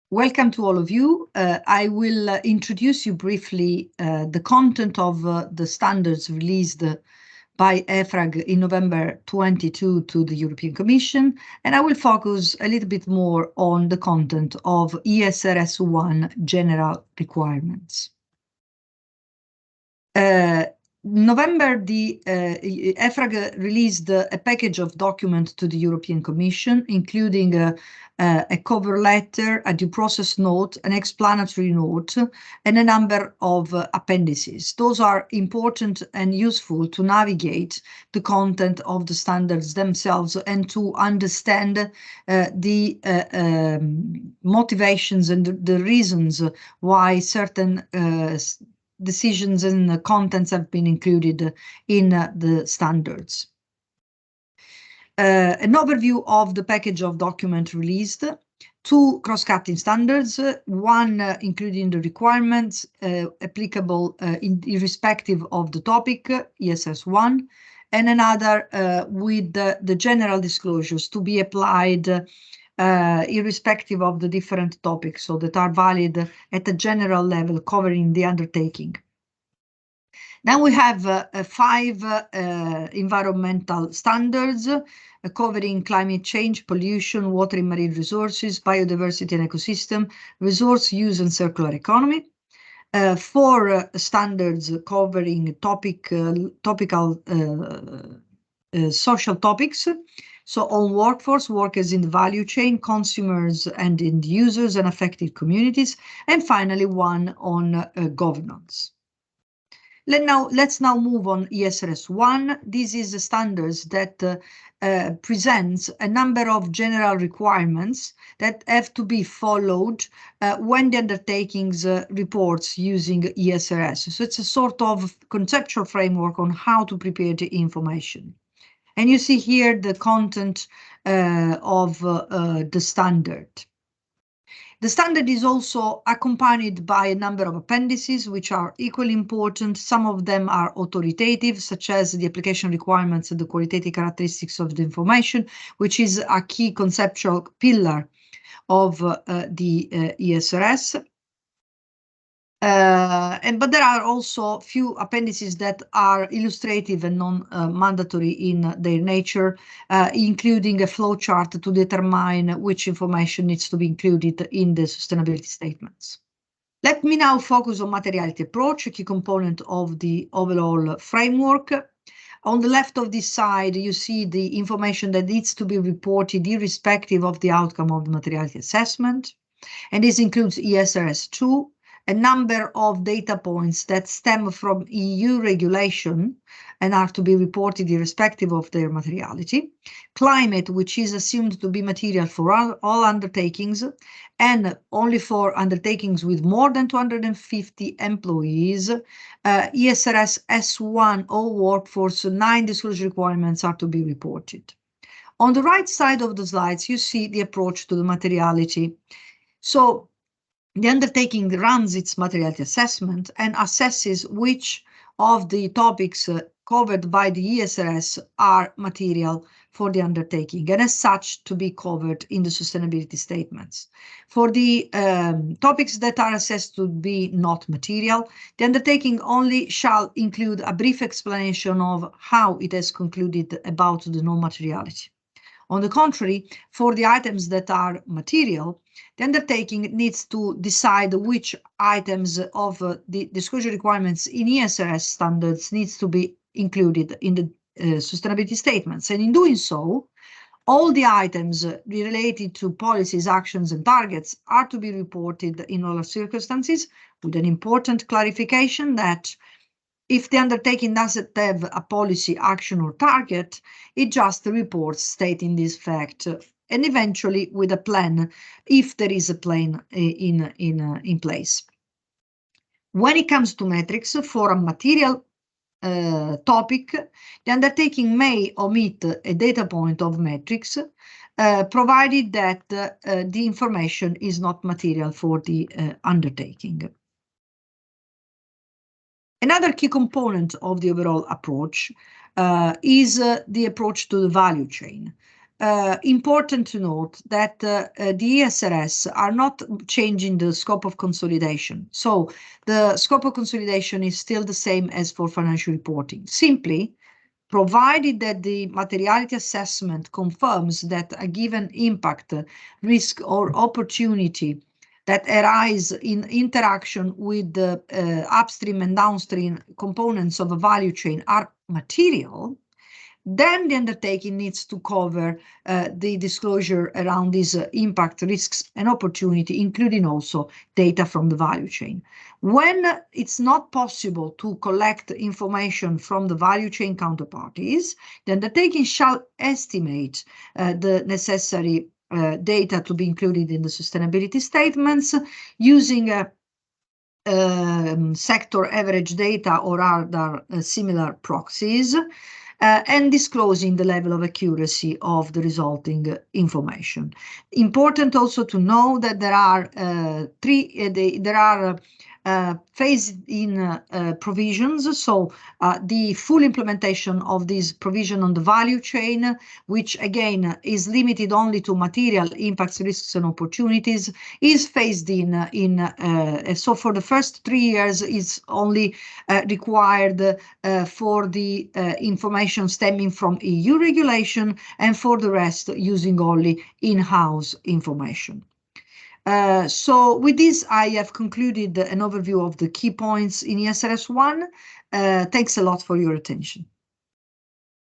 Welcome to all of you. I will introduce you briefly the content of the standards released by EFRAG in November 22 to the European Commission, and I will focus a little bit more on the content of ESRS 1 general requirements. November, the EFRAG released a package of documents to the European Commission, including a cover letter, a due process note, an explanatory note, and a number of appendices. Those are important and useful to navigate the content of the standards themselves and to understand the motivations and the reasons why certain decisions and contents have been included in the standards. An overview of the package of documents released, two cross-cutting standards, one including the requirements applicable irrespective of the topic, ESRS 1, and another with the general disclosures to be applied irrespective of the different topics, so that are valid at a general level covering the undertaking. Then we have 5 environmental standards covering climate change, pollution, water and marine resources, biodiversity and ecosystem, resource use and circular economy. 4 standards covering topical social topics, so on workforce, workers in the value chain, consumers and end users and affected communities, and finally 1 on governance. Let's now move on ESRS 1. This is the standards that presents a number of general requirements that have to be followed when the undertakings reports using ESRS. So it's a sort of conceptual framework on how to prepare the information. And you see here the content of the standard. The standard is also accompanied by a number of appendices, which are equally important. Some of them are authoritative, such as the application requirements and the qualitative characteristics of the information, which is a key conceptual pillar of the ESRS. But there are also few appendices that are illustrative and non-mandatory in their nature, including a flow chart to determine which information needs to be included in the sustainability statements. Let me now focus on materiality approach, a key component of the overall framework. On the left of this side, you see the information that needs to be reported irrespective of the outcome of the materiality assessment. And this includes ESRS 2, a number of data points that stem from EU regulation and are to be reported irrespective of their materiality, climate, which is assumed to be material for all undertakings, and only for undertakings with more than 250 employees, ESRS S1 all workforce, 9 disclosure requirements are to be reported. On the right side of the slides, you see the approach to the materiality. So the undertaking runs its materiality assessment and assesses which of the topics covered by the ESRS are material for the undertaking, and as such to be covered in the sustainability statements. For the topics that are assessed to be not material, the undertaking only shall include a brief explanation of how it has concluded about the non-materiality. On the contrary, for the items that are material, the undertaking needs to decide which items of the disclosure requirements in ESRS standards needs to be included in the sustainability statements. And in doing so, all the items related to policies, actions, and targets are to be reported in all circumstances, with an important clarification that if the undertaking doesn't have a policy, action, or target, it just reports stating this fact, and eventually with a plan, if there is a plan in place. When it comes to metrics for a material topic, the undertaking may omit a data point of metrics, provided that the information is not material for the undertaking. Another key component of the overall approach is the approach to the value chain. important to note that the ESRS are not changing the scope of consolidation. So the scope of consolidation is still the same as for financial reporting. Simply, provided that the materiality assessment confirms that a given impact, risk, or opportunity that arise in interaction with the upstream and downstream components of a value chain are material, then the undertaking needs to cover the disclosure around these impact, risks, and opportunity, including also data from the value chain. When it's not possible to collect information from the value chain counterparties, the undertaking shall estimate the necessary data to be included in the sustainability statements using sector average data or other similar proxies, and disclosing the level of accuracy of the resulting information. Important also to know that there are phased-in provisions. So the full implementation of this provision on the value chain, which again is limited only to material impacts, risks, and opportunities, is phased in. So for the first 3 years, is only required for the information stemming from EU regulation, and for the rest using only in-house information. So with this, I have concluded an overview of the key points in ESRS 1. Thanks a lot for your attention.